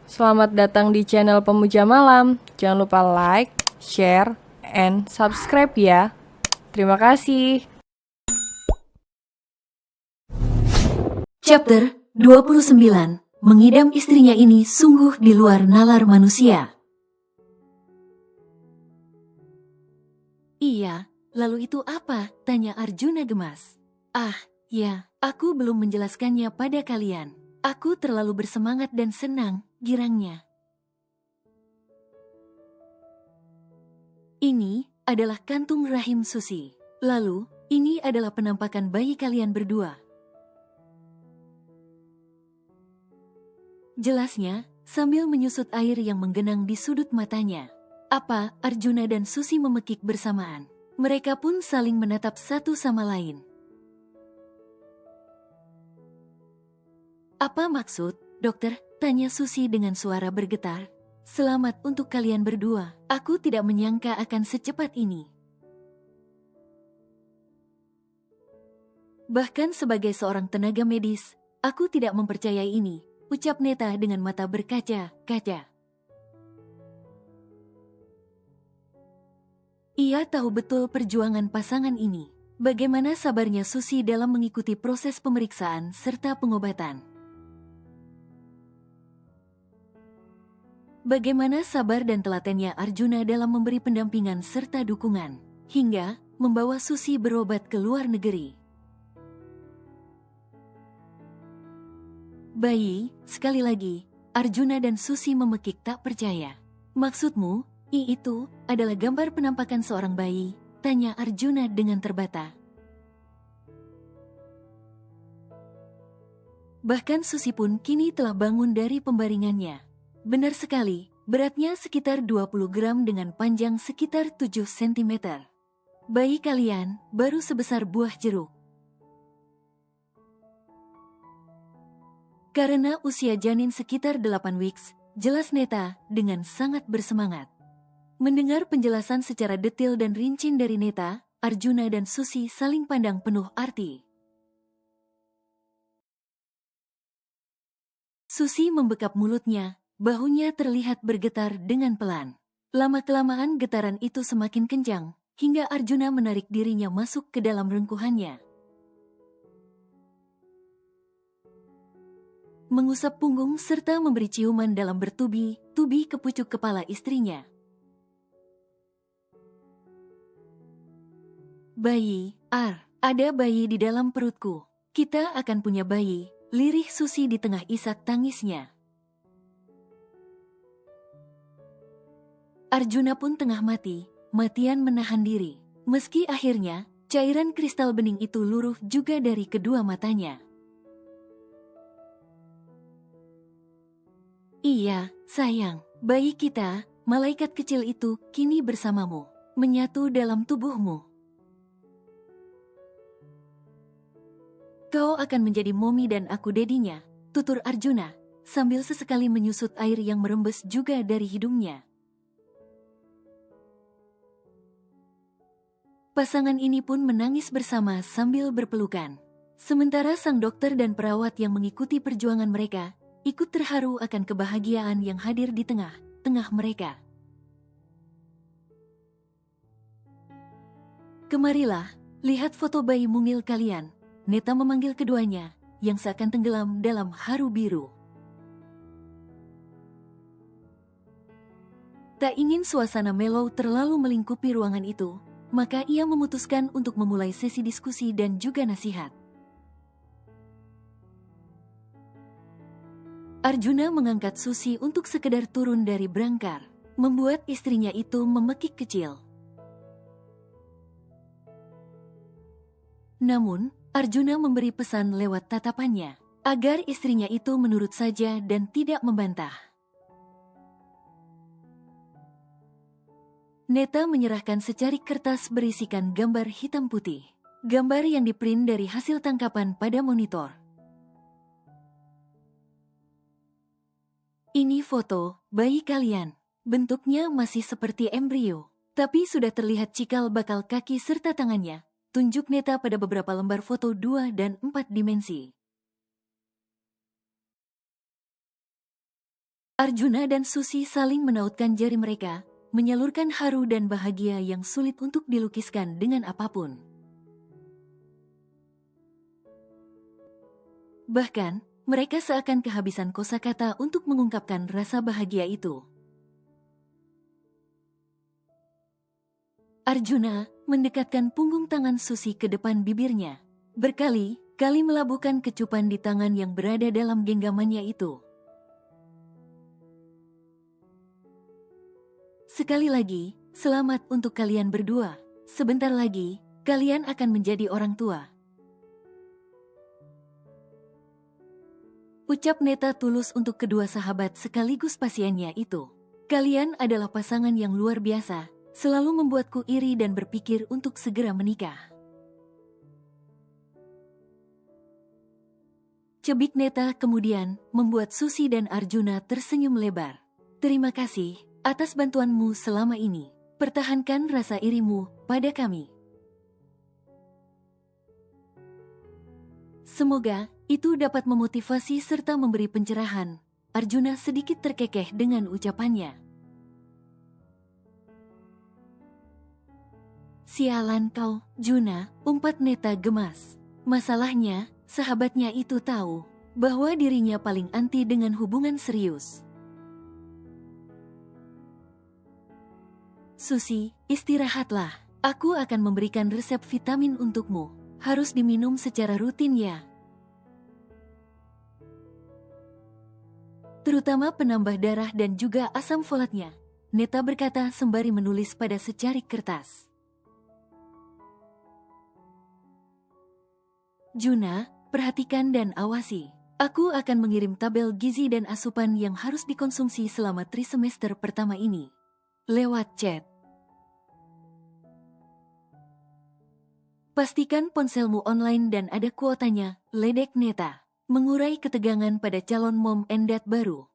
Selamat datang di channel Pemuja Malam. Jangan lupa like, share, and subscribe ya. Terima kasih. Chapter 29. Mengidam istrinya ini sungguh di luar nalar manusia. Iya, lalu itu apa? Tanya Arjuna gemas. Ah, ya, aku belum menjelaskannya pada kalian. Aku terlalu bersemangat dan senang, girangnya. Ini adalah kantung rahim Susi. Lalu, ini adalah penampakan bayi kalian berdua. Jelasnya, sambil menyusut air yang menggenang di sudut matanya. Apa, Arjuna dan Susi memekik bersamaan. Mereka pun saling menatap satu sama lain. Apa maksud, dokter? Tanya Susi dengan suara bergetar. Selamat untuk kalian berdua. Aku tidak menyangka akan secepat ini. Bahkan sebagai seorang tenaga medis, aku tidak mempercayai ini, ucap Neta dengan mata berkaca-kaca. Ia tahu betul perjuangan pasangan ini. Bagaimana sabarnya Susi dalam mengikuti proses pemeriksaan serta pengobatan. Bagaimana sabar dan telatennya Arjuna dalam memberi pendampingan serta dukungan, hingga membawa Susi berobat ke luar negeri. Bayi, sekali lagi, Arjuna dan Susi memekik tak percaya. Maksudmu, itu adalah gambar penampakan seorang bayi? Tanya Arjuna dengan terbata. Bahkan Susi pun kini telah bangun dari pembaringannya. Benar sekali, beratnya sekitar 20 gram dengan panjang sekitar 7 cm. Bayi kalian baru sebesar buah jeruk. Karena usia janin sekitar 8 weeks, jelas Neta dengan sangat bersemangat. Mendengar penjelasan secara detail dan rinci dari Neta, Arjuna dan Susi saling pandang penuh arti. Susi membekap mulutnya, bahunya terlihat bergetar dengan pelan. Lama-kelamaan getaran itu semakin kencang, hingga Arjuna menarik dirinya masuk ke dalam rengkuhannya. Mengusap punggung serta memberi ciuman dalam bertubi-tubi ke pucuk kepala istrinya. Bayi, ada bayi di dalam perutku. Kita akan punya bayi, lirih Susi di tengah isak tangisnya. Arjuna pun tengah matian menahan diri. Meski akhirnya, cairan kristal bening itu luruh juga dari kedua matanya. Iya, sayang, bayi kita, malaikat kecil itu, kini bersamamu, menyatu dalam tubuhmu. Kau akan menjadi Momi dan aku dedinya, tutur Arjuna, sambil sesekali menyusut air yang merembes juga dari hidungnya. Pasangan ini pun menangis bersama sambil berpelukan. Sementara sang dokter dan perawat yang mengikuti perjuangan mereka, ikut terharu akan kebahagiaan yang hadir di tengah-tengah mereka. Kemarilah, lihat foto bayi mungil kalian. Neta memanggil keduanya, yang seakan tenggelam dalam haru biru. Tak ingin suasana melow terlalu melingkupi ruangan itu, maka ia memutuskan untuk memulai sesi diskusi dan juga nasihat. Arjuna mengangkat Susi untuk sekedar turun dari berangkar, membuat istrinya itu memekik kecil. Namun, Arjuna memberi pesan lewat tatapannya, agar istrinya itu menurut saja dan tidak membantah. Neta menyerahkan secarik kertas berisikan gambar hitam putih. Gambar yang diprint dari hasil tangkapan pada monitor. Ini foto bayi kalian. Bentuknya masih seperti embrio, tapi sudah terlihat cikal bakal kaki serta tangannya. Tunjuk Neta pada beberapa lembar foto 2 dan 4 dimensi. Arjuna dan Susi saling menautkan jari mereka, menyalurkan haru dan bahagia yang sulit untuk dilukiskan dengan apapun. Bahkan, mereka seakan kehabisan kosakata untuk mengungkapkan rasa bahagia itu. Arjuna mendekatkan punggung tangan Susi ke depan bibirnya. Berkali-kali melabuhkan kecupan di tangan yang berada dalam genggamannya itu. Sekali lagi, selamat untuk kalian berdua. Sebentar lagi, kalian akan menjadi orang tua. Ucap Neta tulus untuk kedua sahabat sekaligus pasiennya itu. Kalian adalah pasangan yang luar biasa, selalu membuatku iri dan berpikir untuk segera menikah. Cebik Neta kemudian membuat Susi dan Arjuna tersenyum lebar. Terima kasih atas bantuanmu selama ini. Pertahankan rasa irimu pada kami. Semoga itu dapat memotivasi serta memberi pencerahan. Arjuna sedikit terkekeh dengan ucapannya. Sialan kau, Juna, umpat Neta gemas. Masalahnya, sahabatnya itu tahu bahwa dirinya paling anti dengan hubungan serius. Susi, istirahatlah. Aku akan memberikan resep vitamin untukmu. Harus diminum secara rutin ya. Terutama penambah darah dan juga asam folatnya. Neta berkata sembari menulis pada secarik kertas. Juna, perhatikan dan awasi. Aku akan mengirim tabel gizi dan asupan yang harus dikonsumsi selama trimester pertama ini. Lewat chat. Pastikan ponselmu online dan ada kuotanya, ledek Neta. Mengurai ketegangan pada calon mom and dad baru.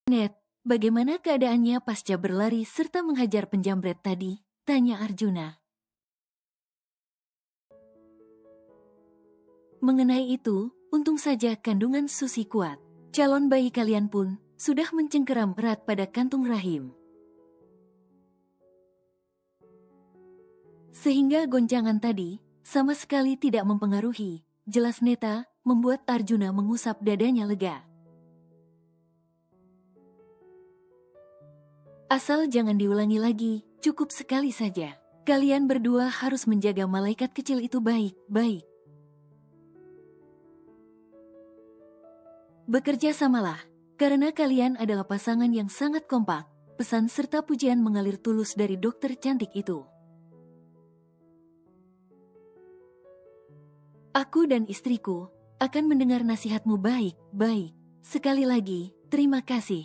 Net, bagaimana keadaannya pasca berlari serta menghajar penjamret tadi? Tanya Arjuna. Mengenai itu, untung saja kandungan Susi kuat. Calon bayi kalian pun sudah mencengkeram erat pada kantung rahim. Sehingga goncangan tadi sama sekali tidak mempengaruhi, jelas Neta, membuat Arjuna mengusap dadanya lega. Asal jangan diulangi lagi, cukup sekali saja. Kalian berdua harus menjaga malaikat kecil itu baik-baik. Bekerja samalah, karena kalian adalah pasangan yang sangat kompak. Pesan serta pujian mengalir tulus dari dokter cantik itu. Aku dan istriku akan mendengar nasihatmu baik-baik. Sekali lagi, terima kasih.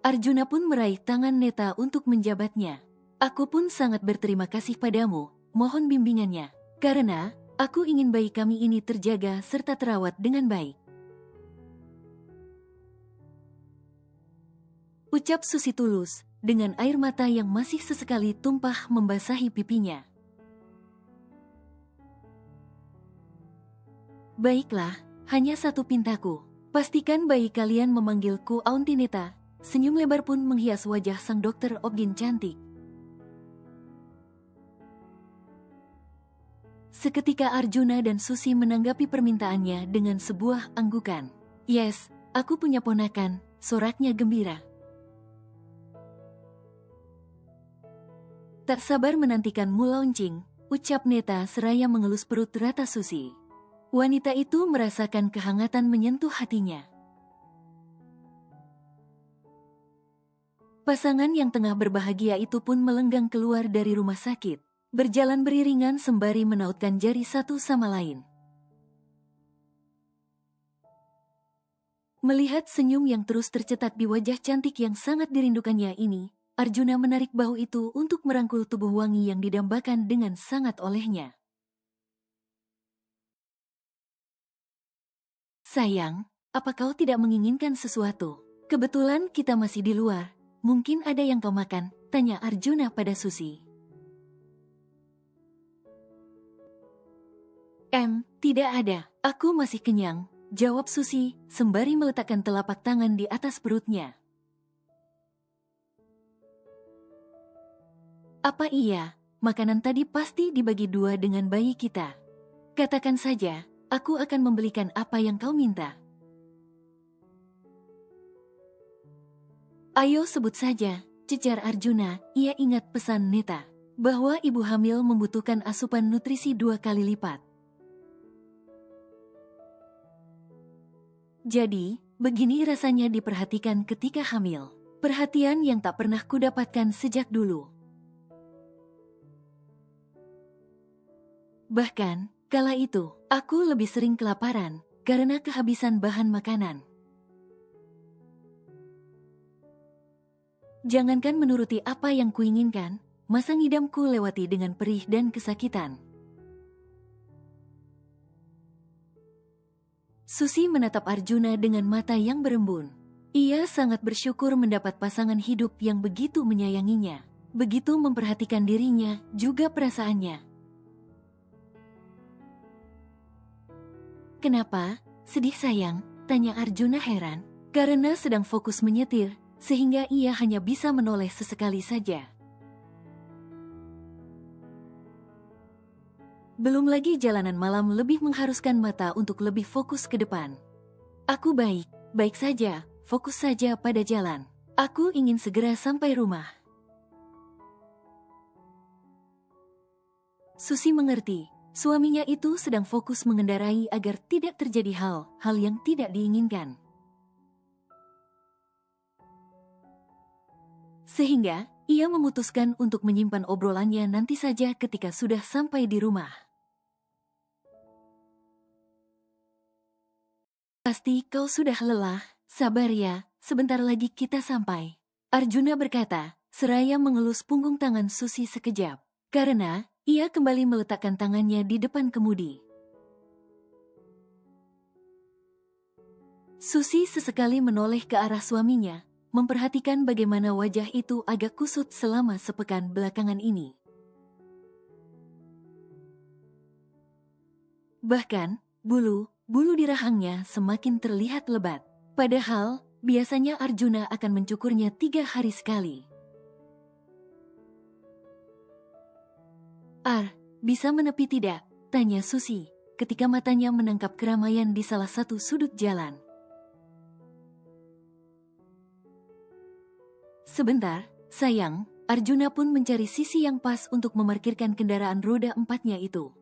Arjuna pun meraih tangan Neta untuk menjabatnya. Aku pun sangat berterima kasih padamu, mohon bimbingannya. Karena aku ingin bayi kami ini terjaga serta terawat dengan baik. Ucap Susi tulus, dengan air mata yang masih sesekali tumpah membasahi pipinya. Baiklah, hanya satu pintaku. Pastikan bayi kalian memanggilku Aunty Neta. Senyum lebar pun menghias wajah sang dokter Obgyn cantik. Seketika Arjuna dan Susi menanggapi permintaannya dengan sebuah anggukan. Yes, aku punya ponakan, soraknya gembira. Tak sabar menantikanmu launching, ucap Neta seraya mengelus perut rata Susi. Wanita itu merasakan kehangatan menyentuh hatinya. Pasangan yang tengah berbahagia itu pun melenggang keluar dari rumah sakit, berjalan beriringan sembari menautkan jari satu sama lain. Melihat senyum yang terus tercetak di wajah cantik yang sangat dirindukannya ini, Arjuna menarik bahu itu untuk merangkul tubuh wangi yang didambakan dengan sangat olehnya. Sayang, apa kau tidak menginginkan sesuatu? Kebetulan kita masih di luar, mungkin ada yang kau makan, tanya Arjuna pada Susi. Tidak ada. Aku masih kenyang, jawab Susi, sembari meletakkan telapak tangan di atas perutnya. Apa iya, makanan tadi pasti dibagi dua dengan bayi kita? Katakan saja, aku akan membelikan apa yang kau minta. Ayo sebut saja, cecar Arjuna. Ia ingat pesan Neta, bahwa ibu hamil membutuhkan asupan nutrisi 2 kali lipat. Jadi, begini rasanya diperhatikan ketika hamil. Perhatian yang tak pernah kudapatkan sejak dulu. Bahkan, kala itu, aku lebih sering kelaparan karena kehabisan bahan makanan. Jangankan menuruti apa yang kuinginkan, masa ngidamku lewati dengan perih dan kesakitan. Susi menatap Arjuna dengan mata yang berembun. Ia sangat bersyukur mendapat pasangan hidup yang begitu menyayanginya, begitu memperhatikan dirinya, juga perasaannya. Kenapa? Sedih sayang? Tanya Arjuna heran. Karena sedang fokus menyetir, sehingga ia hanya bisa menoleh sesekali saja. Belum lagi jalanan malam lebih mengharuskan mata untuk lebih fokus ke depan. Aku baik saja, fokus saja pada jalan. Aku ingin segera sampai rumah. Susi mengerti, suaminya itu sedang fokus mengendarai agar tidak terjadi hal yang tidak diinginkan. Sehingga, ia memutuskan untuk menyimpan obrolannya nanti saja ketika sudah sampai di rumah. Pasti kau sudah lelah, sabar ya, sebentar lagi kita sampai. Arjuna berkata, seraya mengelus punggung tangan Susi sekejap. Karena, ia kembali meletakkan tangannya di depan kemudi. Susi sesekali menoleh ke arah suaminya, memperhatikan bagaimana wajah itu agak kusut selama sepekan belakangan ini. Bahkan, bulu di rahangnya semakin terlihat lebat. Padahal, biasanya Arjuna akan mencukurnya 3 hari sekali. Bisa menepi tidak? Tanya Susi, ketika matanya menangkap keramaian di salah satu sudut jalan. Sebentar, sayang, Arjuna pun mencari sisi yang pas untuk memarkirkan kendaraan roda 4-nya itu.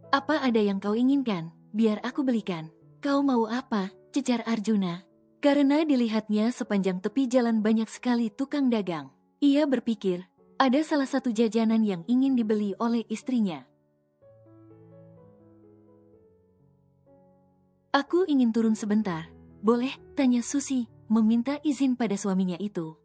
Apa ada yang kau inginkan? Biar aku belikan. Kau mau apa? Cecar Arjuna. Karena dilihatnya sepanjang tepi jalan banyak sekali tukang dagang. Ia berpikir, ada salah satu jajanan yang ingin dibeli oleh istrinya. Aku ingin turun sebentar. Boleh? Tanya Susi, meminta izin pada suaminya itu.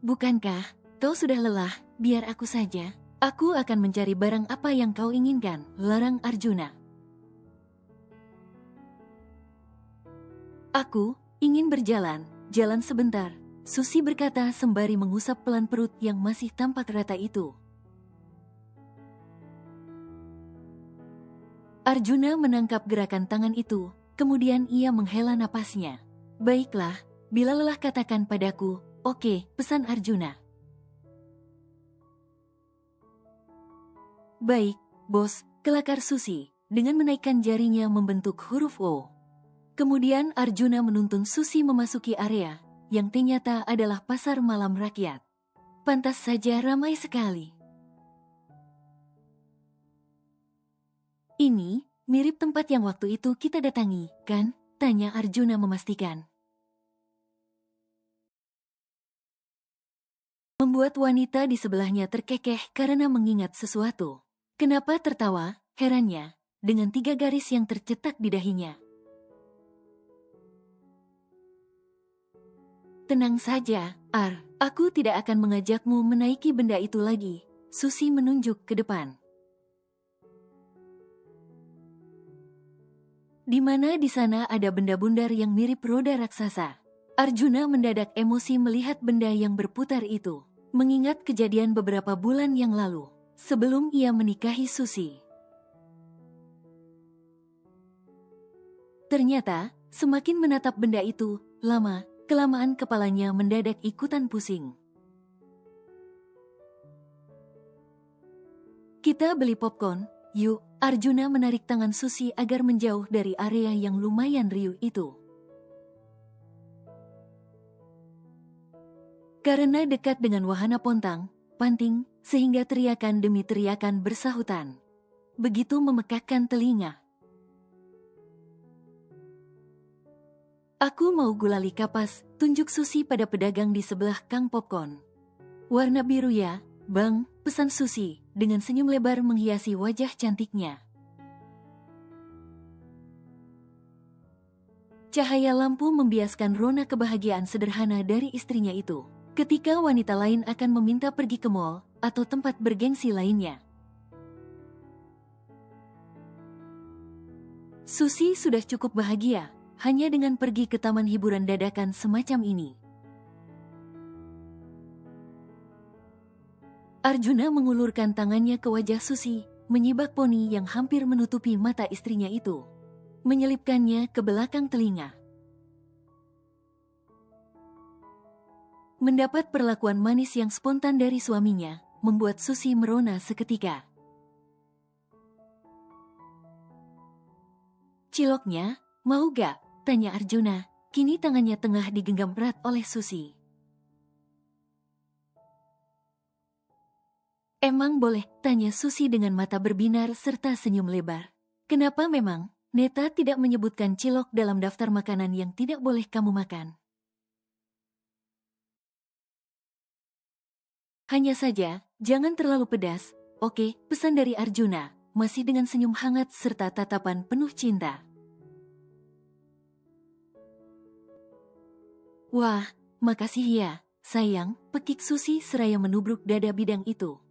Bukankah kau sudah lelah? Biar aku saja. Aku akan mencari barang apa yang kau inginkan, larang Arjuna. Aku ingin berjalan, jalan sebentar, Susi berkata sembari mengusap pelan perut yang masih tampak rata itu. Arjuna menangkap gerakan tangan itu, kemudian ia menghela napasnya. Baiklah, bila lelah katakan padaku. Oke, pesan Arjuna. Baik, bos, kelakar Susi, dengan menaikkan jarinya membentuk huruf O. Kemudian Arjuna menuntun Susi memasuki area, yang ternyata adalah pasar malam rakyat. Pantas saja ramai sekali. Ini, mirip tempat yang waktu itu kita datangi, kan? Tanya Arjuna memastikan. Membuat wanita di sebelahnya terkekeh karena mengingat sesuatu. Kenapa tertawa? Herannya, dengan 3 garis yang tercetak di dahinya. Tenang saja, aku tidak akan mengajakmu menaiki benda itu lagi. Susi menunjuk ke depan. Di mana di sana ada benda bundar yang mirip roda raksasa. Arjuna mendadak emosi melihat benda yang berputar itu, mengingat kejadian beberapa bulan yang lalu, sebelum ia menikahi Susi. Ternyata, semakin menatap benda itu, lama-kelamaan kepalanya mendadak ikutan pusing. Kita beli popcorn, yuk. Arjuna menarik tangan Susi agar menjauh dari area yang lumayan riuh itu. Karena dekat dengan wahana pontang, panting, sehingga teriakan demi teriakan bersahutan. Begitu memekakkan telinga. Aku mau gulali kapas, tunjuk Susi pada pedagang di sebelah kang popcorn. Warna biru ya, Bang, pesan Susi, dengan senyum lebar menghiasi wajah cantiknya. Cahaya lampu membiaskan rona kebahagiaan sederhana dari istrinya itu. Ketika wanita lain akan meminta pergi ke mall atau tempat bergengsi lainnya. Susi sudah cukup bahagia, hanya dengan pergi ke taman hiburan dadakan semacam ini. Arjuna mengulurkan tangannya ke wajah Susi, menyibak poni yang hampir menutupi mata istrinya itu. Menyelipkannya ke belakang telinga. Mendapat perlakuan manis yang spontan dari suaminya, membuat Susi merona seketika. Ciloknya, mau gak? Tanya Arjuna, kini tangannya tengah digenggam erat oleh Susi. Emang boleh? Tanya Susi dengan mata berbinar serta senyum lebar. Kenapa memang, Neta tidak menyebutkan cilok dalam daftar makanan yang tidak boleh kamu makan? Hanya saja, jangan terlalu pedas, oke, pesan dari Arjuna, masih dengan senyum hangat serta tatapan penuh cinta. Wah, makasih ya, sayang, pekik Susi seraya menubruk dada bidang itu.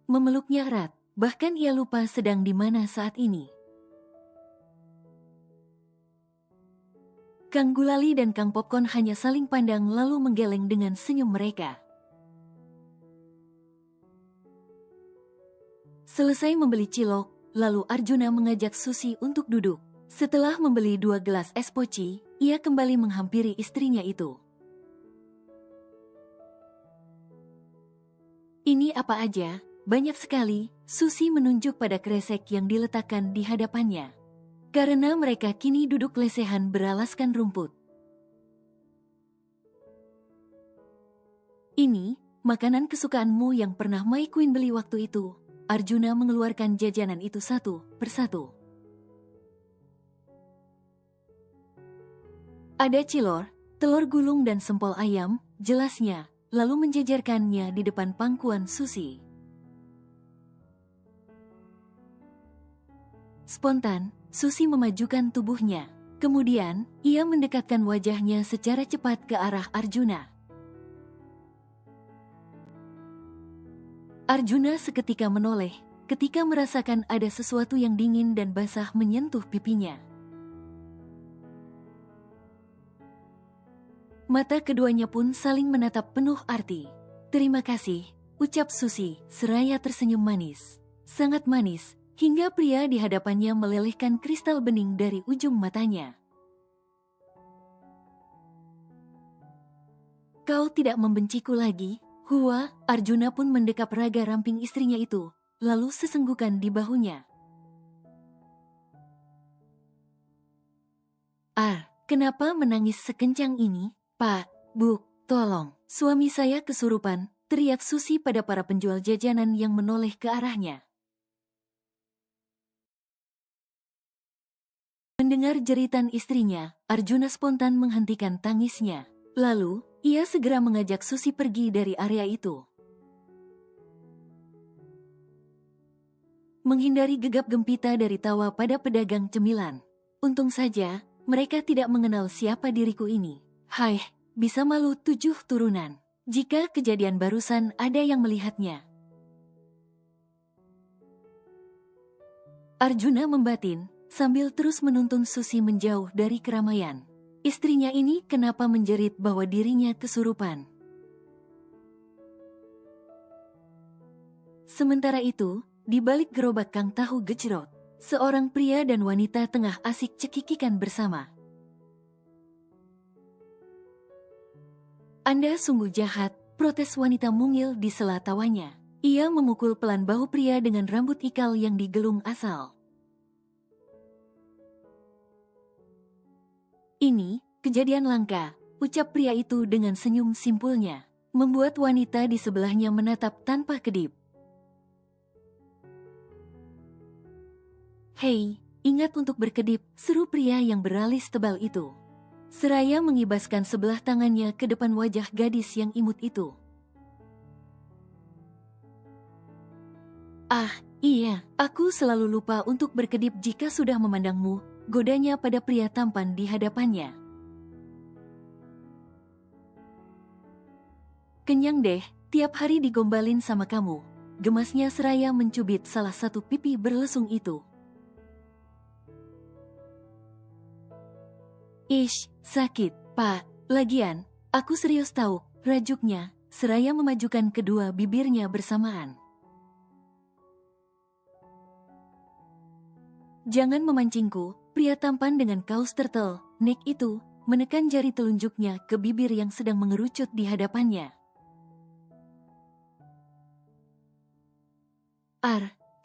Memeluknya erat, bahkan ia lupa sedang di mana saat ini. Kang Gulali dan Kang Popcorn hanya saling pandang lalu menggeleng dengan senyum mereka. Selesai membeli cilok, lalu Arjuna mengajak Susi untuk duduk. Setelah membeli 2 gelas es poci, ia kembali menghampiri istrinya itu. Ini apa aja? Banyak sekali. Susi menunjuk pada kresek yang diletakkan di hadapannya. Karena mereka kini duduk lesehan beralaskan rumput. Ini, makanan kesukaanmu yang pernah My Queen beli waktu itu. Arjuna mengeluarkan jajanan itu satu persatu. Ada cilor, telur gulung dan sempol ayam, jelasnya, lalu menjejerkannya di depan pangkuan Susi. Spontan, Susi memajukan tubuhnya. Kemudian, ia mendekatkan wajahnya secara cepat ke arah Arjuna. Arjuna seketika menoleh, ketika merasakan ada sesuatu yang dingin dan basah menyentuh pipinya. Mata keduanya pun saling menatap penuh arti. Terima kasih, ucap Susi, seraya tersenyum manis. Sangat manis, hingga pria di hadapannya melelehkan kristal bening dari ujung matanya. Kau tidak membenciku lagi? Hua, Arjuna pun mendekap raga ramping istrinya itu, lalu sesenggukan di bahunya. Kenapa menangis sekencang ini? Pak, Bu, tolong, suami saya kesurupan, teriak Susi pada para penjual jajanan yang menoleh ke arahnya. Mendengar jeritan istrinya, Arjuna spontan menghentikan tangisnya. Lalu, ia segera mengajak Susi pergi dari area itu. Menghindari gegap gempita dari tawa pada pedagang cemilan. Untung saja, mereka tidak mengenal siapa diriku ini. Hai, bisa malu 7 turunan. Jika kejadian barusan ada yang melihatnya. Arjuna membatin, sambil terus menuntun Susi menjauh dari keramaian. istrinya ini kenapa menjerit bahwa dirinya kesurupan. Sementara itu, di balik gerobak Kang Tahu Gejrot, seorang pria dan wanita tengah asik cekikikan bersama. "Anda sungguh jahat," protes wanita mungil di sela tawanya. Ia memukul pelan bahu pria dengan rambut ikal yang digelung asal. "Ini kejadian langka," ucap pria itu dengan senyum simpulnya, membuat wanita di sebelahnya menatap tanpa kedip. "Hei, ingat untuk berkedip," seru pria yang beralis tebal itu. Seraya mengibaskan sebelah tangannya ke depan wajah gadis yang imut itu. "Ah, iya, aku selalu lupa untuk berkedip jika sudah memandangmu," godanya pada pria tampan di hadapannya. "Kenyang deh, tiap hari digombalin sama kamu," gemasnya seraya mencubit salah satu pipi berlesung itu. "Ish, sakit, Pak. Lagian, aku serius tahu," rajuknya, seraya memajukan kedua bibirnya bersamaan. "Jangan memancingku," pria tampan dengan kaos turtle neck itu menekan jari telunjuknya ke bibir yang sedang mengerucut di hadapannya.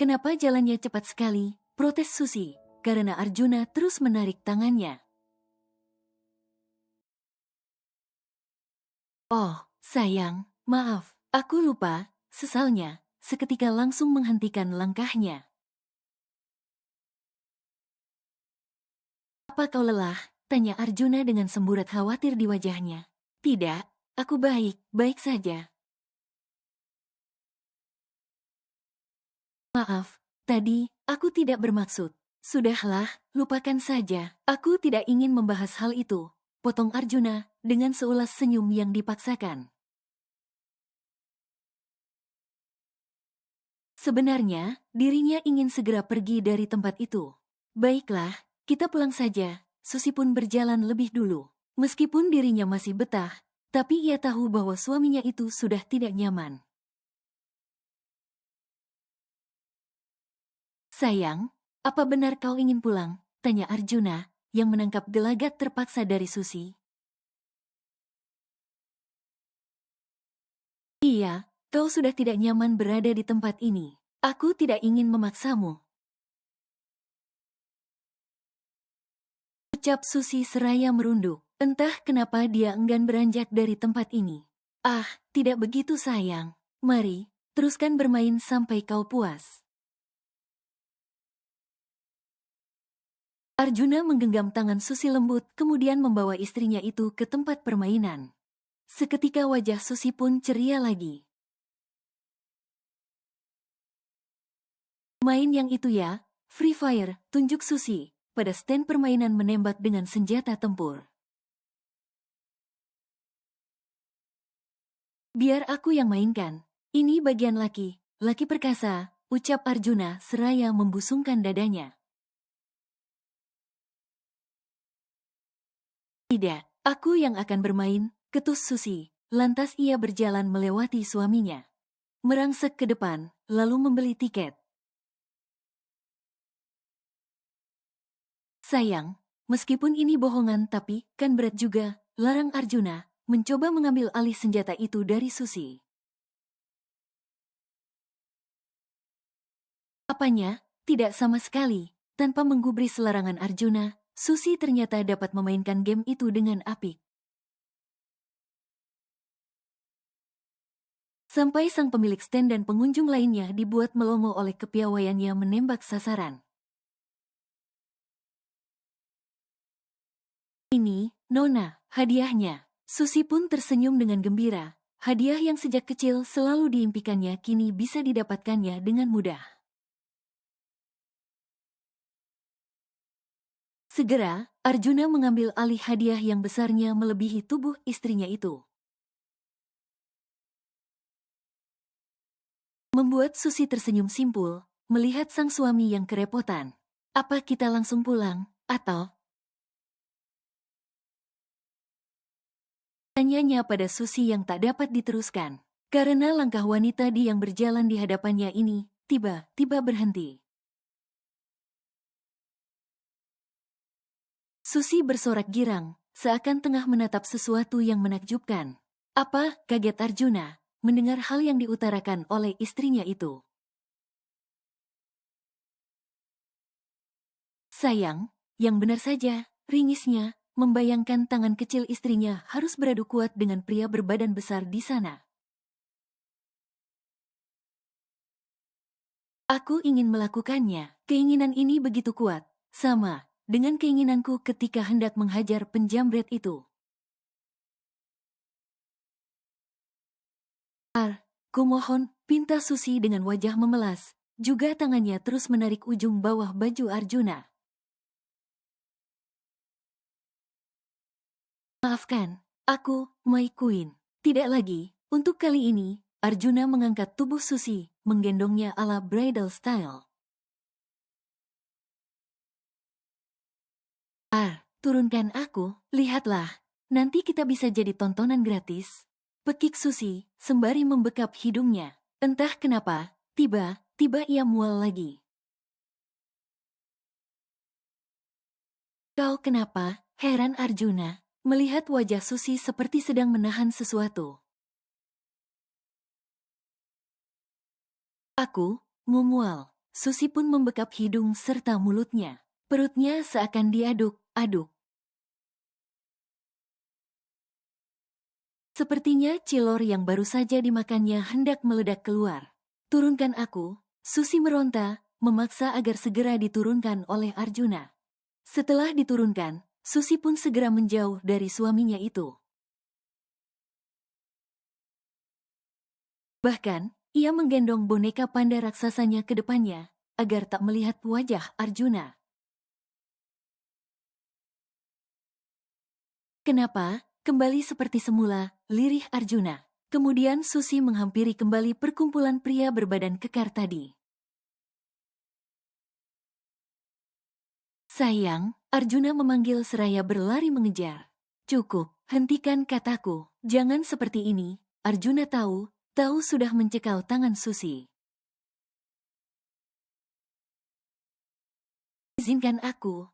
Kenapa jalannya cepat sekali?" protes Susi, karena Arjuna terus menarik tangannya. "Oh, sayang, maaf, aku lupa," sesalnya, seketika langsung menghentikan langkahnya. "Apa kau lelah?" tanya Arjuna dengan semburat khawatir di wajahnya. "Tidak, aku baik saja." "Maaf, tadi aku tidak bermaksud." "Sudahlah, lupakan saja. Aku tidak ingin membahas hal itu," potong Arjuna dengan seulas senyum yang dipaksakan. Sebenarnya, dirinya ingin segera pergi dari tempat itu. "Baiklah, kita pulang saja." Susi pun berjalan lebih dulu. Meskipun dirinya masih betah, tapi ia tahu bahwa suaminya itu sudah tidak nyaman. "Sayang, apa benar kau ingin pulang?" tanya Arjuna, yang menangkap gelagat terpaksa dari Susi. "Iya, kau sudah tidak nyaman berada di tempat ini. Aku tidak ingin memaksamu," ucap Susi seraya merunduk. Entah kenapa dia enggan beranjak dari tempat ini. "Ah, tidak begitu sayang. Mari, teruskan bermain sampai kau puas." Arjuna menggenggam tangan Susi lembut kemudian membawa istrinya itu ke tempat permainan. Seketika wajah Susi pun ceria lagi. "Main yang itu ya, Free Fire," tunjuk Susi pada stand permainan menembak dengan senjata tempur. "Biar aku yang mainkan. Ini bagian laki perkasa," ucap Arjuna seraya membusungkan dadanya. "Tidak, aku yang akan bermain," ketus Susi. Lantas ia berjalan melewati suaminya. Merangsek ke depan, lalu membeli tiket. "Sayang, meskipun ini bohongan tapi kan berat juga," larang Arjuna, mencoba mengambil alih senjata itu dari Susi. Apanya? Tidak sama sekali. Tanpa menggubris larangan Arjuna, Susi ternyata dapat memainkan game itu dengan apik. Sampai sang pemilik stand dan pengunjung lainnya dibuat melongo oleh kepiawaiannya menembak sasaran. "Ini, Nona, hadiahnya." Susi pun tersenyum dengan gembira. Hadiah yang sejak kecil selalu diimpikannya kini bisa didapatkannya dengan mudah. Segera, Arjuna mengambil alih hadiah yang besarnya melebihi tubuh istrinya itu. Membuat Susi tersenyum simpul, melihat sang suami yang kerepotan. "Apa kita langsung pulang, atau Tanyanya pada Susi yang tak dapat diteruskan. Karena langkah wanita yang berjalan di hadapannya ini tiba-tiba berhenti. Susi bersorak girang, seakan tengah menatap sesuatu yang menakjubkan. Apa? Kaget Arjuna mendengar hal yang diutarakan oleh istrinya itu. Sayang, yang benar saja, ringisnya, membayangkan tangan kecil istrinya harus beradu kuat dengan pria berbadan besar di sana. Aku ingin melakukannya, keinginan ini begitu kuat, sama dengan keinginanku ketika hendak menghajar penjamret itu. Kumohon, pinta Susi dengan wajah memelas, juga tangannya terus menarik ujung bawah baju Arjuna. Maafkan, aku, My Queen. Tidak lagi, untuk kali ini, Arjuna mengangkat tubuh Susi, menggendongnya ala bridal style. Turunkan aku, lihatlah, nanti kita bisa jadi tontonan gratis. Pekik Susi, sembari membekap hidungnya. Entah kenapa, tiba-tiba ia mual lagi. Kau kenapa? Heran Arjuna, melihat wajah Susi seperti sedang menahan sesuatu. Aku, ngumual. Susi pun membekap hidung serta mulutnya. Perutnya seakan diaduk-aduk. Sepertinya cilor yang baru saja dimakannya hendak meledak keluar. Turunkan aku, Susi meronta, memaksa agar segera diturunkan oleh Arjuna. Setelah diturunkan, Susi pun segera menjauh dari suaminya itu. Bahkan, ia menggendong boneka panda raksasanya ke depannya, agar tak melihat wajah Arjuna. Kenapa? Kembali seperti semula, lirih Arjuna. Kemudian Susi menghampiri kembali perkumpulan pria berbadan kekar tadi. Sayang, Arjuna memanggil seraya berlari mengejar. Cukup, hentikan kataku. Jangan seperti ini. Arjuna tahu sudah mencekal tangan Susi. Izinkan aku,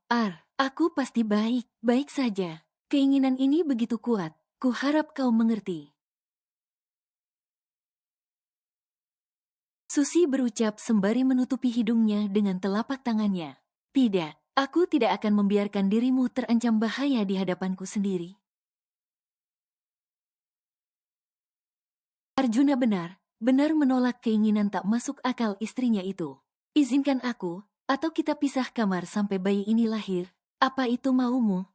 aku pasti baik saja. Keinginan ini begitu kuat, ku harap kau mengerti. Susi berucap sembari menutupi hidungnya dengan telapak tangannya. Tidak, aku tidak akan membiarkan dirimu terancam bahaya di hadapanku sendiri. Arjuna benar menolak keinginan tak masuk akal istrinya itu. Izinkan aku, atau kita pisah kamar sampai bayi ini lahir. Apa itu maumu?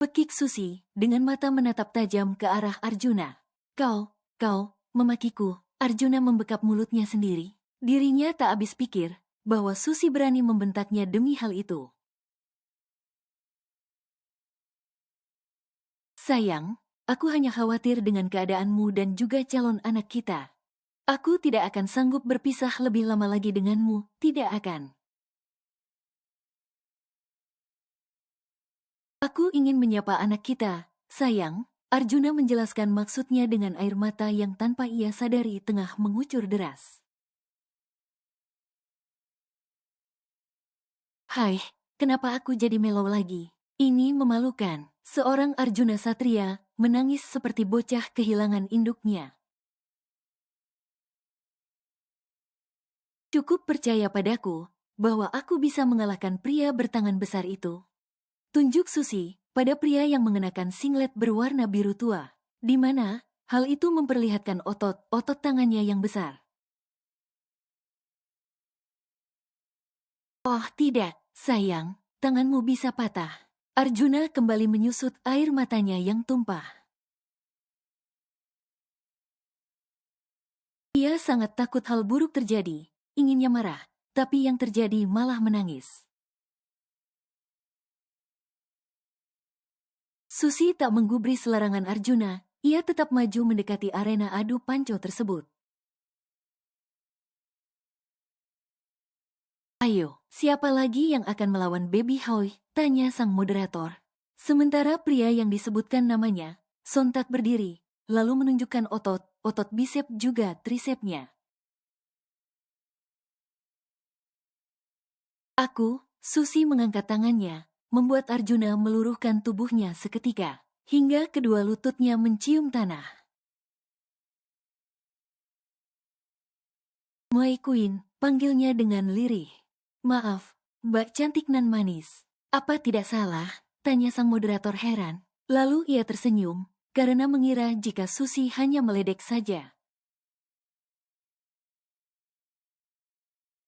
Pekik Susi, dengan mata menatap tajam ke arah Arjuna. Kau, memakiku. Arjuna membekap mulutnya sendiri. Dirinya tak habis pikir, bahwa Susi berani membentaknya demi hal itu. Sayang, aku hanya khawatir dengan keadaanmu dan juga calon anak kita. Aku tidak akan sanggup berpisah lebih lama lagi denganmu, tidak akan. Aku ingin menyapa anak kita, sayang. Arjuna menjelaskan maksudnya dengan air mata yang tanpa ia sadari tengah mengucur deras. Hai, kenapa aku jadi melau lagi? Ini memalukan. Seorang Arjuna Satria menangis seperti bocah kehilangan induknya. Cukup percaya padaku, bahwa aku bisa mengalahkan pria bertangan besar itu. Tunjuk Susi pada pria yang mengenakan singlet berwarna biru tua, di mana hal itu memperlihatkan otot tangannya yang besar. Oh tidak, sayang, tanganmu bisa patah. Arjuna kembali menyusut air matanya yang tumpah. Ia sangat takut hal buruk terjadi, inginnya marah, tapi yang terjadi malah menangis. Susi tak menggubris larangan Arjuna, ia tetap maju mendekati arena adu panco tersebut. Ayo, siapa lagi yang akan melawan Baby Hoy? Tanya sang moderator. Sementara pria yang disebutkan namanya, sontak berdiri, lalu menunjukkan otot bisep juga trisepnya. Susi mengangkat tangannya, membuat Arjuna meluruhkan tubuhnya seketika, hingga kedua lututnya mencium tanah. Mai Queen, panggilnya dengan lirih. Maaf, Mbak cantik nan manis. Apa tidak salah? Tanya sang moderator heran. Lalu ia tersenyum, karena mengira jika Susi hanya meledek saja.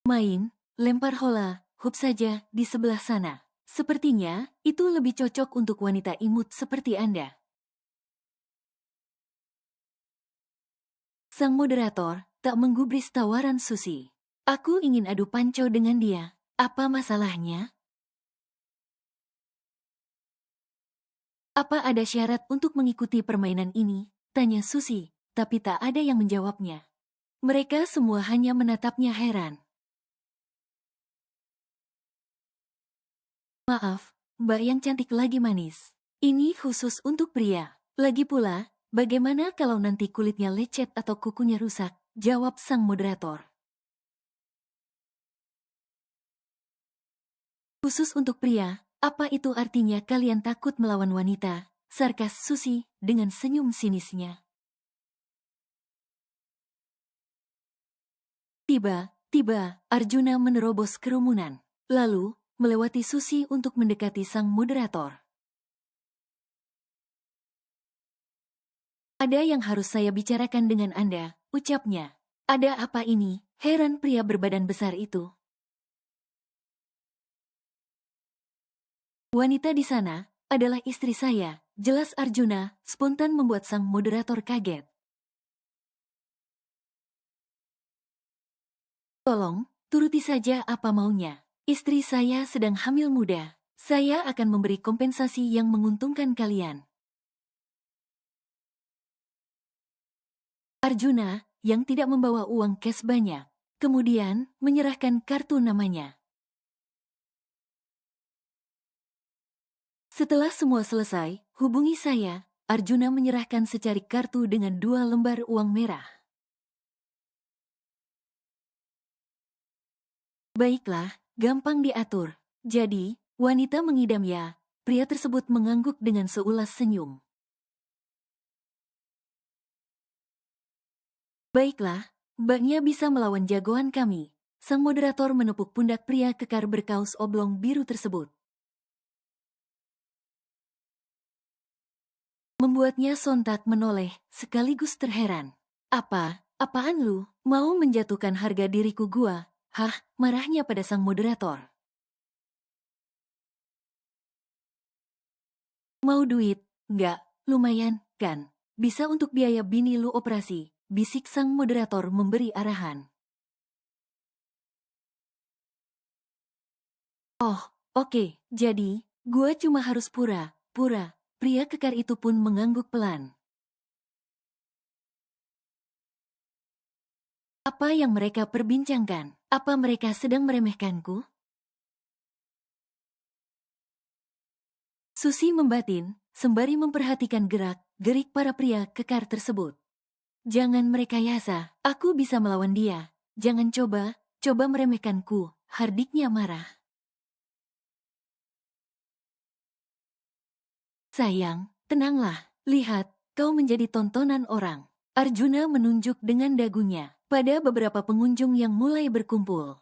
Main, lempar hola, hoop saja di sebelah sana. Sepertinya, itu lebih cocok untuk wanita imut seperti Anda. Sang moderator tak menggubris tawaran Susi. Aku ingin adu panco dengan dia. Apa masalahnya? Apa ada syarat untuk mengikuti permainan ini? Tanya Susi, tapi tak ada yang menjawabnya. Mereka semua hanya menatapnya heran. Maaf, Mbak yang cantik lagi manis. Ini khusus untuk pria. Lagi pula, bagaimana kalau nanti kulitnya lecet atau kukunya rusak? Jawab sang moderator. Khusus untuk pria, apa itu artinya kalian takut melawan wanita? Sarkas Susi dengan senyum sinisnya. Tiba-tiba, Arjuna menerobos kerumunan. Lalu, melewati Susi untuk mendekati sang moderator. Ada yang harus saya bicarakan dengan Anda, ucapnya. Ada apa ini? Heran pria berbadan besar itu. Wanita di sana adalah istri saya, jelas Arjuna, spontan membuat sang moderator kaget. Tolong, turuti saja apa maunya. Istri saya sedang hamil muda. Saya akan memberi kompensasi yang menguntungkan kalian. Arjuna, yang tidak membawa uang cash banyak, kemudian menyerahkan kartu namanya. Setelah semua selesai, hubungi saya. Arjuna menyerahkan secari kartu dengan 2 lembar uang merah. Baiklah, gampang diatur. Jadi, wanita mengidam ya. Pria tersebut mengangguk dengan seulas senyum. Baiklah, mbaknya bisa melawan jagoan kami. Sang moderator menepuk pundak pria kekar berkaus oblong biru tersebut. Membuatnya sontak menoleh, sekaligus terheran. Apaan lu? Mau menjatuhkan harga diriku gua? Hah, marahnya pada sang moderator. Mau duit? Enggak, lumayan, kan? Bisa untuk biaya bini lu operasi, bisik sang moderator memberi arahan. Oh, oke, jadi, gua cuma harus pura-pura. Pria kekar itu pun mengangguk pelan. Apa yang mereka perbincangkan? Apa mereka sedang meremehkanku? Susi membatin, sembari memperhatikan gerak-gerik para pria kekar tersebut. Jangan merekayasa, aku bisa melawan dia. Jangan coba meremehkanku, hardiknya marah. Sayang, tenanglah, lihat, kau menjadi tontonan orang. Arjuna menunjuk dengan dagunya pada beberapa pengunjung yang mulai berkumpul.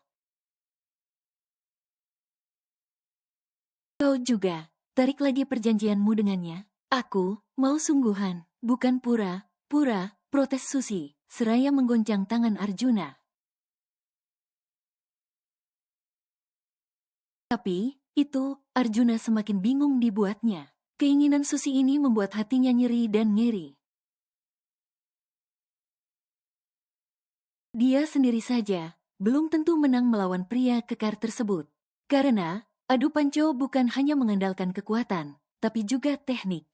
Kau juga, tarik lagi perjanjianmu dengannya. Aku mau sungguhan, bukan pura-pura, protes Susi, seraya menggoncang tangan Arjuna. Tapi, itu, Arjuna semakin bingung dibuatnya. Keinginan Susi ini membuat hatinya nyeri dan ngeri. Dia sendiri saja, belum tentu menang melawan pria kekar tersebut. Karena, adu panco bukan hanya mengandalkan kekuatan, tapi juga teknik.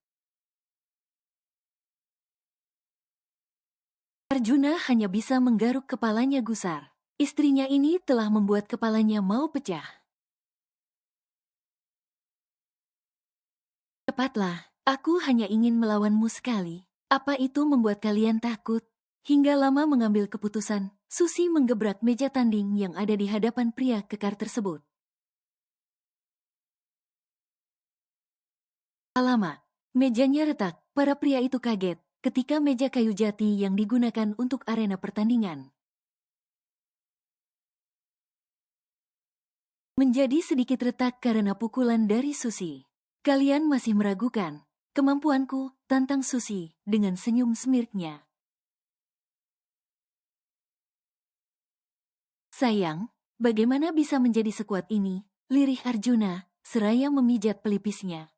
Arjuna hanya bisa menggaruk kepalanya gusar. Istrinya ini telah membuat kepalanya mau pecah. Cepatlah, aku hanya ingin melawanmu sekali. Apa itu membuat kalian takut? Hingga lama mengambil keputusan, Susi menggebrak meja tanding yang ada di hadapan pria kekar tersebut. Alamak, mejanya retak. Para pria itu kaget ketika meja kayu jati yang digunakan untuk arena pertandingan menjadi sedikit retak karena pukulan dari Susi. Kalian masih meragukan kemampuanku, tantang Susi dengan senyum smirknya. Sayang, bagaimana bisa menjadi sekuat ini? Lirih Arjuna, seraya memijat pelipisnya.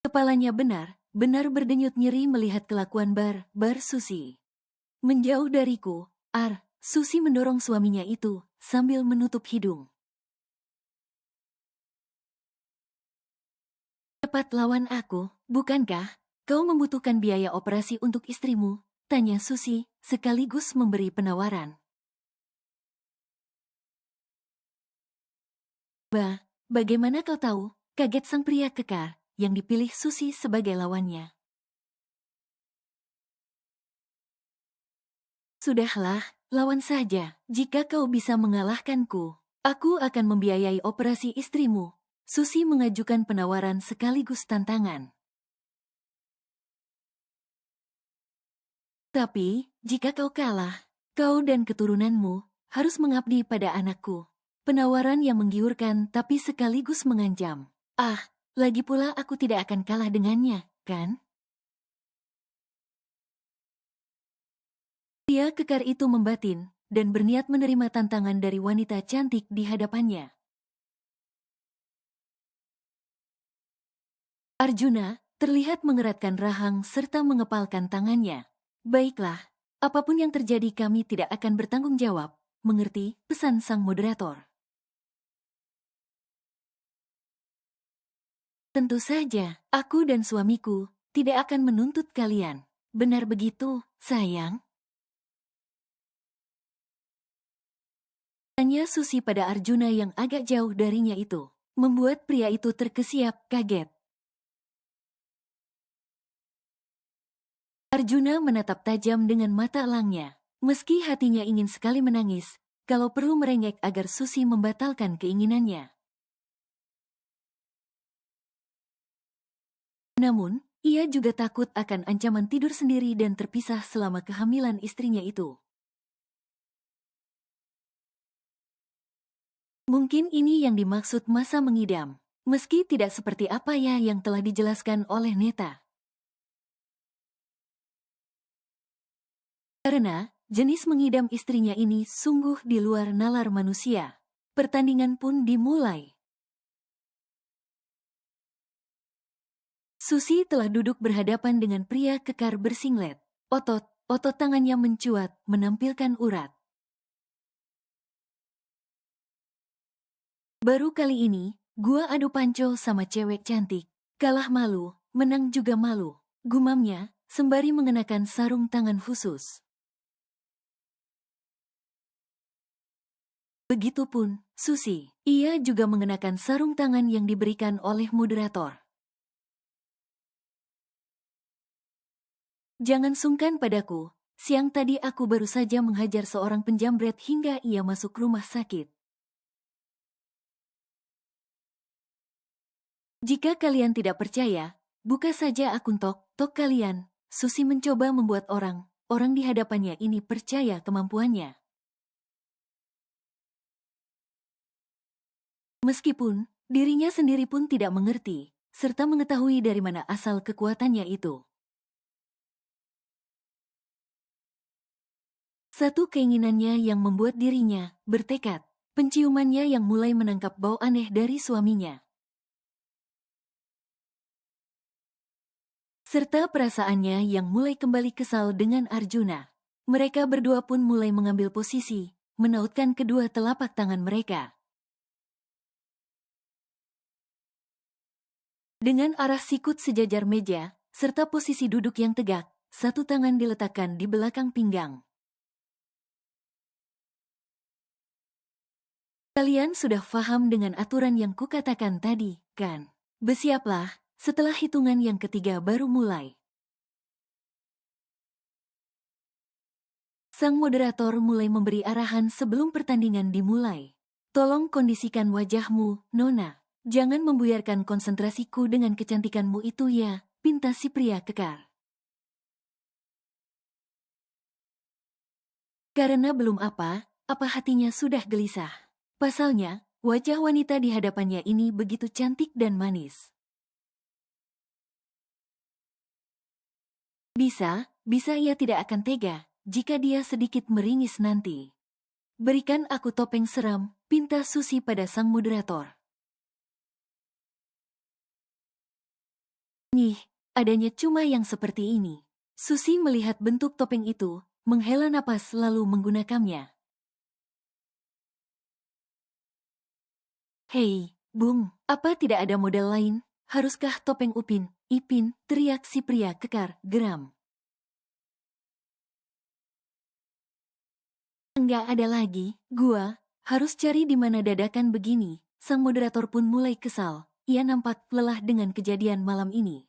Kepalanya benar berdenyut nyeri melihat kelakuan Bar Susi. Menjauh dariku, Susi mendorong suaminya itu sambil menutup hidung. Cepat lawan aku, bukankah kau membutuhkan biaya operasi untuk istrimu? Tanya Susi, sekaligus memberi penawaran. Bagaimana kau tahu? Kaget sang pria kekar yang dipilih Susi sebagai lawannya. Sudahlah, lawan saja. Jika kau bisa mengalahkanku, aku akan membiayai operasi istrimu. Susi mengajukan penawaran sekaligus tantangan. Tapi, jika kau kalah, kau dan keturunanmu harus mengabdi pada anakku. Penawaran yang menggiurkan tapi sekaligus mengancam. Lagi pula aku tidak akan kalah dengannya, kan? Pria kekar itu membatin dan berniat menerima tantangan dari wanita cantik di hadapannya. Arjuna terlihat mengeratkan rahang serta mengepalkan tangannya. Baiklah, apapun yang terjadi kami tidak akan bertanggung jawab, mengerti pesan sang moderator. Tentu saja, aku dan suamiku tidak akan menuntut kalian. Benar begitu, sayang? Tanya Susi pada Arjuna yang agak jauh darinya itu, membuat pria itu terkesiap kaget. Arjuna menatap tajam dengan mata elangnya. Meski hatinya ingin sekali menangis, kalau perlu merengek agar Susi membatalkan keinginannya. Namun, ia juga takut akan ancaman tidur sendiri dan terpisah selama kehamilan istrinya itu. Mungkin ini yang dimaksud masa mengidam, meski tidak seperti apa ya yang telah dijelaskan oleh Neta. Karena jenis mengidam istrinya ini sungguh di luar nalar manusia. Pertandingan pun dimulai. Susi telah duduk berhadapan dengan pria kekar bersinglet. Otot tangannya mencuat, menampilkan urat. Baru kali ini, gua adu panco sama cewek cantik. Kalah malu, menang juga malu. Gumamnya, sembari mengenakan sarung tangan khusus. Begitupun, Susi. Ia juga mengenakan sarung tangan yang diberikan oleh moderator. Jangan sungkan padaku. Siang tadi aku baru saja menghajar seorang penjamret hingga ia masuk rumah sakit. Jika kalian tidak percaya, buka saja akun Tok kalian. Susi mencoba membuat orang di hadapannya ini percaya kemampuannya. Meskipun dirinya sendiri pun tidak mengerti, serta mengetahui dari mana asal kekuatannya itu. Satu keinginannya yang membuat dirinya bertekad, penciumannya yang mulai menangkap bau aneh dari suaminya. Serta perasaannya yang mulai kembali kesal dengan Arjuna. Mereka berdua pun mulai mengambil posisi, menautkan kedua telapak tangan mereka. Dengan arah sikut sejajar meja, serta posisi duduk yang tegak, satu tangan diletakkan di belakang pinggang. Kalian sudah paham dengan aturan yang kukatakan tadi, kan? Bersiaplah, setelah hitungan yang ketiga baru mulai. Sang moderator mulai memberi arahan sebelum pertandingan dimulai. Tolong kondisikan wajahmu, Nona. Jangan membuyarkan konsentrasiku dengan kecantikanmu itu ya, pinta si pria kekar. Karena belum apa hatinya sudah gelisah. Pasalnya, wajah wanita di hadapannya ini begitu cantik dan manis. Bisa ia tidak akan tega jika dia sedikit meringis nanti. Berikan aku topeng seram, pinta Susi pada sang moderator. Nih, adanya cuma yang seperti ini. Susi melihat bentuk topeng itu, menghela napas lalu menggunakannya. Hei, Bung, apa tidak ada model lain? Haruskah topeng Upin, Ipin, teriak si pria kekar, geram. Enggak ada lagi, gua harus cari di mana dadakan begini. Sang moderator pun mulai kesal. Ia nampak lelah dengan kejadian malam ini.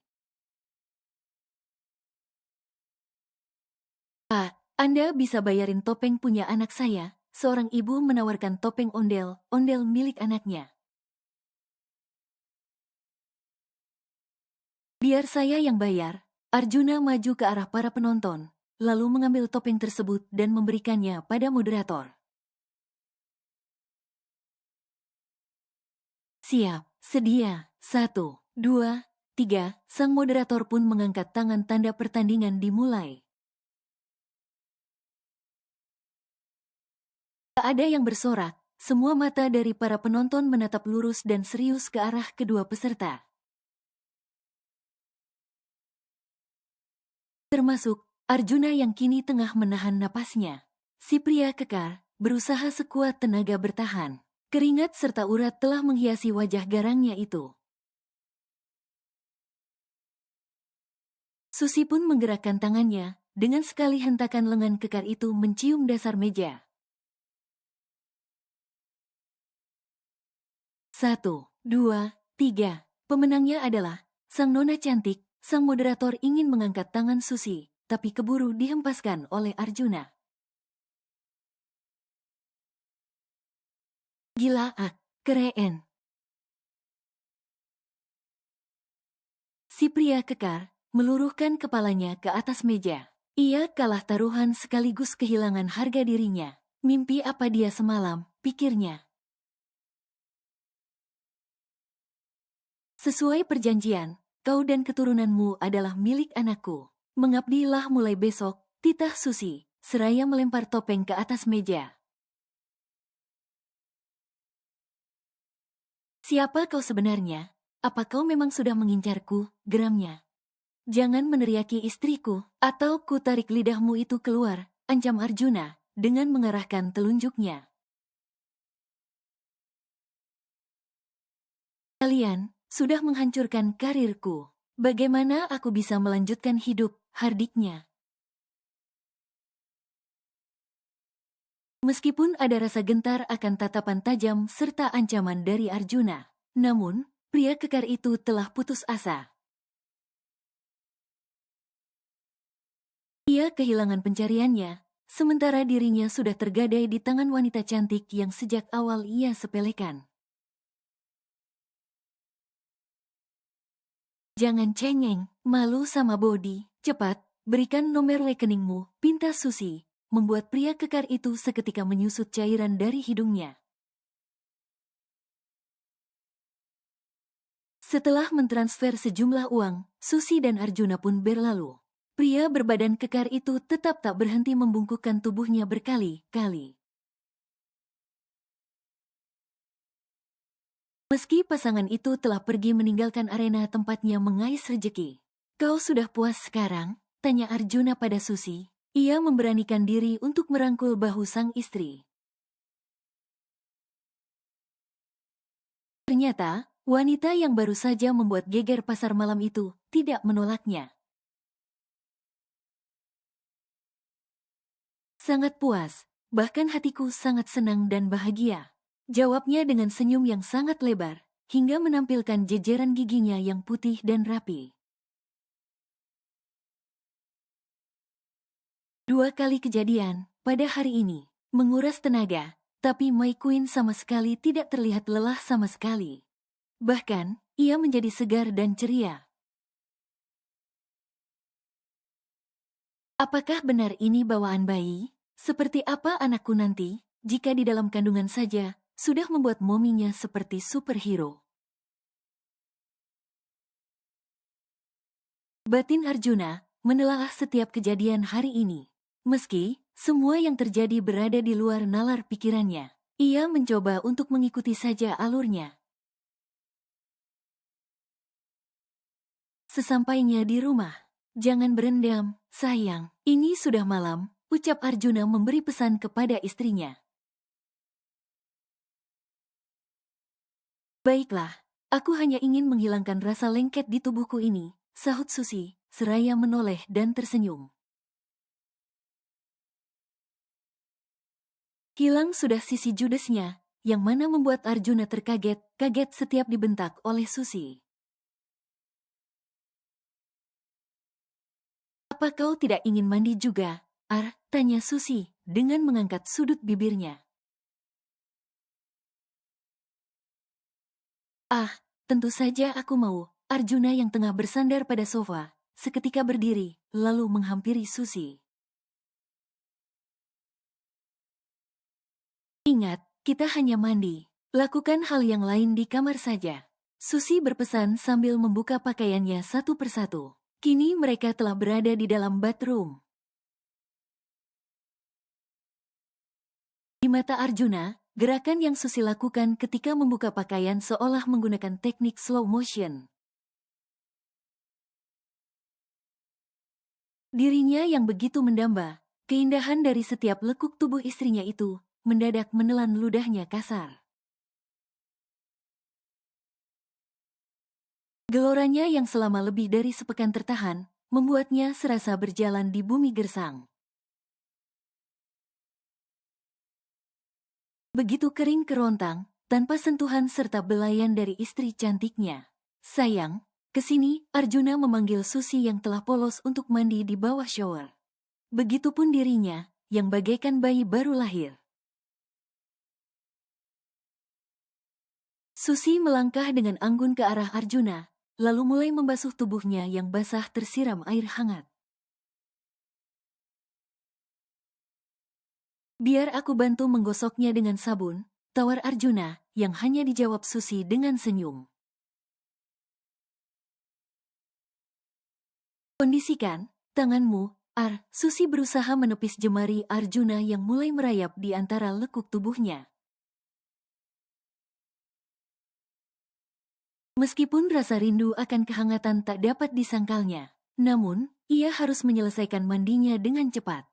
Pak, Anda bisa bayarin topeng punya anak saya. Seorang ibu menawarkan topeng ondel milik anaknya. Biar saya yang bayar. Arjuna maju ke arah para penonton, lalu mengambil topeng tersebut dan memberikannya pada moderator. Siap, sedia, 1, 2, 3, sang moderator pun mengangkat tangan tanda pertandingan dimulai. Tak ada yang bersorak, semua mata dari para penonton menatap lurus dan serius ke arah kedua peserta. Termasuk Arjuna yang kini tengah menahan napasnya. Si pria kekar berusaha sekuat tenaga bertahan. Keringat serta urat telah menghiasi wajah garangnya itu. Susi pun menggerakkan tangannya, dengan sekali hentakan lengan kekar itu mencium dasar meja. 1, 2, 3. Pemenangnya adalah sang nona cantik. Sang moderator ingin mengangkat tangan Susi, tapi keburu dihempaskan oleh Arjuna. Gila, keren. Si pria kekar meluruhkan kepalanya ke atas meja. Ia kalah taruhan sekaligus kehilangan harga dirinya. Mimpi apa dia semalam, pikirnya. Sesuai perjanjian, kau dan keturunanmu adalah milik anakku. Mengabdilah mulai besok, titah Susi, seraya melempar topeng ke atas meja. Siapa kau sebenarnya? Apa kau memang sudah mengincarku? Geramnya. Jangan meneriaki istriku, atau ku tarik lidahmu itu keluar, ancam Arjuna, dengan mengarahkan telunjuknya. Kalian sudah menghancurkan karirku. Bagaimana aku bisa melanjutkan hidup, hardiknya? Meskipun ada rasa gentar akan tatapan tajam serta ancaman dari Arjuna, namun, pria kekar itu telah putus asa. Ia kehilangan pencariannya, sementara dirinya sudah tergadai di tangan wanita cantik yang sejak awal ia sepelekan. Jangan cengeng, malu sama Bodi. Cepat, berikan nomor rekeningmu, pinta Susi. Membuat pria kekar itu seketika menyusut cairan dari hidungnya. Setelah mentransfer sejumlah uang, Susi dan Arjuna pun berlalu. Pria berbadan kekar itu tetap tak berhenti membungkukkan tubuhnya berkali-kali. Meski pasangan itu telah pergi meninggalkan arena tempatnya mengais rejeki. Kau sudah puas sekarang? Tanya Arjuna pada Susi. Ia memberanikan diri untuk merangkul bahu sang istri. Ternyata, wanita yang baru saja membuat geger pasar malam itu tidak menolaknya. Sangat puas, bahkan hatiku sangat senang dan bahagia. Jawabnya dengan senyum yang sangat lebar, hingga menampilkan jejeran giginya yang putih dan rapi. 2 kali kejadian pada hari ini, menguras tenaga, tapi My Queen sama sekali tidak terlihat lelah sama sekali. Bahkan, ia menjadi segar dan ceria. Apakah benar ini bawaan bayi? Seperti apa anakku nanti, jika di dalam kandungan saja, sudah membuat mominya seperti superhero? Batin Arjuna menelaah setiap kejadian hari ini. Meski semua yang terjadi berada di luar nalar pikirannya, ia mencoba untuk mengikuti saja alurnya. Sesampainya di rumah, "Jangan berendam, sayang. Ini sudah malam," ucap Arjuna memberi pesan kepada istrinya. "Baiklah, aku hanya ingin menghilangkan rasa lengket di tubuhku ini," sahut Susi, seraya menoleh dan tersenyum. Hilang sudah sisi judesnya, yang mana membuat Arjuna kaget setiap dibentak oleh Susi. "Apa kau tidak ingin mandi juga, Ar?" tanya Susi, dengan mengangkat sudut bibirnya. "Ah, tentu saja aku mau." Arjuna yang tengah bersandar pada sofa, seketika berdiri, lalu menghampiri Susi. "Ingat, kita hanya mandi. Lakukan hal yang lain di kamar saja." Susi berpesan sambil membuka pakaiannya satu persatu. Kini mereka telah berada di dalam bathroom. Di mata Arjuna, gerakan yang Susi lakukan ketika membuka pakaian seolah menggunakan teknik slow motion. Dirinya yang begitu mendamba, keindahan dari setiap lekuk tubuh istrinya itu, mendadak menelan ludahnya kasar. Geloranya yang selama lebih dari sepekan tertahan, membuatnya serasa berjalan di bumi gersang. Begitu kering kerontang, tanpa sentuhan serta belayan dari istri cantiknya. "Sayang, kesini," Arjuna memanggil Susi yang telah polos untuk mandi di bawah shower. Begitupun dirinya, yang bagaikan bayi baru lahir. Susi melangkah dengan anggun ke arah Arjuna, lalu mulai membasuh tubuhnya yang basah tersiram air hangat. "Biar aku bantu menggosoknya dengan sabun," tawar Arjuna, yang hanya dijawab Susi dengan senyum. "Kondisikan tanganmu, Ar." Susi berusaha menepis jemari Arjuna yang mulai merayap di antara lekuk tubuhnya. Meskipun rasa rindu akan kehangatan tak dapat disangkalnya, namun, ia harus menyelesaikan mandinya dengan cepat.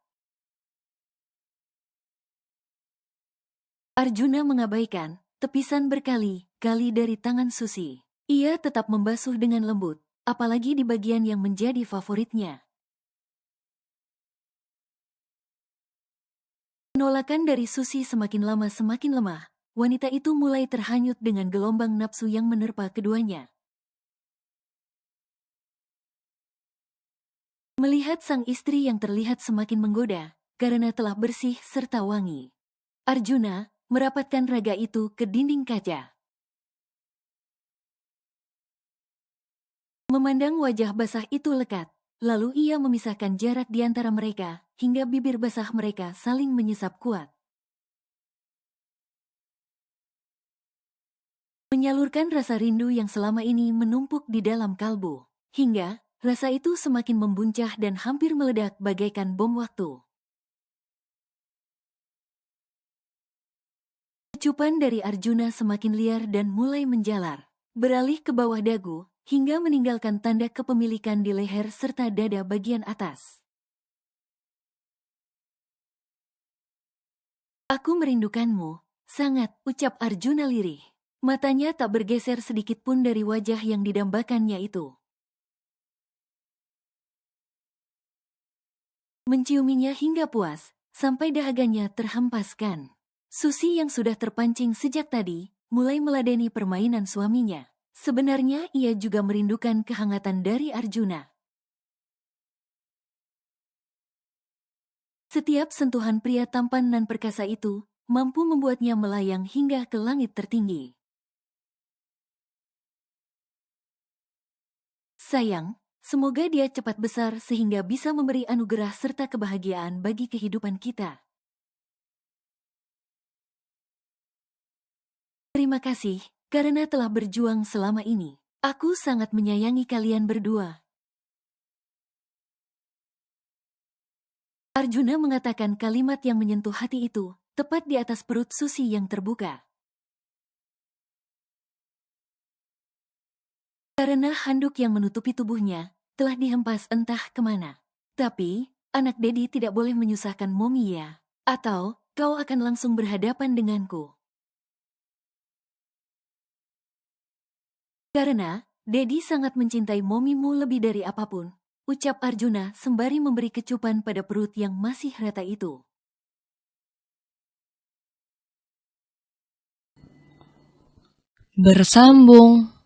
Arjuna mengabaikan tepisan berkali-kali dari tangan Susi. Ia tetap membasuh dengan lembut, apalagi di bagian yang menjadi favoritnya. Penolakan dari Susi semakin lama semakin lemah. Wanita itu mulai terhanyut dengan gelombang nafsu yang menerpa keduanya. Melihat sang istri yang terlihat semakin menggoda, karena telah bersih serta wangi, Arjuna merapatkan raga itu ke dinding kaca. Memandang wajah basah itu lekat, lalu ia memisahkan jarak di antara mereka, hingga bibir basah mereka saling menyesap kuat. Menyalurkan rasa rindu yang selama ini menumpuk di dalam kalbu, hingga rasa itu semakin membuncah dan hampir meledak bagaikan bom waktu. Kecupan dari Arjuna semakin liar dan mulai menjalar, beralih ke bawah dagu, hingga meninggalkan tanda kepemilikan di leher serta dada bagian atas. "Aku merindukanmu, sangat," ucap Arjuna lirih. Matanya tak bergeser sedikit pun dari wajah yang didambakannya itu. Menciuminya hingga puas, sampai dahaganya terhempaskan. Susi yang sudah terpancing sejak tadi, mulai meladeni permainan suaminya. Sebenarnya ia juga merindukan kehangatan dari Arjuna. Setiap sentuhan pria tampan dan perkasa itu mampu membuatnya melayang hingga ke langit tertinggi. Sayang, semoga dia cepat besar sehingga bisa memberi anugerah serta kebahagiaan bagi kehidupan kita. Terima kasih karena telah berjuang selama ini. Aku sangat menyayangi kalian berdua. Arjuna mengatakan kalimat yang menyentuh hati itu, tepat di atas perut Susi yang terbuka. Karena handuk yang menutupi tubuhnya, telah dihempas entah kemana. Tapi, anak Dedi tidak boleh menyusahkan Momi ya. Atau, kau akan langsung berhadapan denganku. Karena, Dedi sangat mencintai Momimu lebih dari apapun, ucap Arjuna sembari memberi kecupan pada perut yang masih rata itu. Bersambung.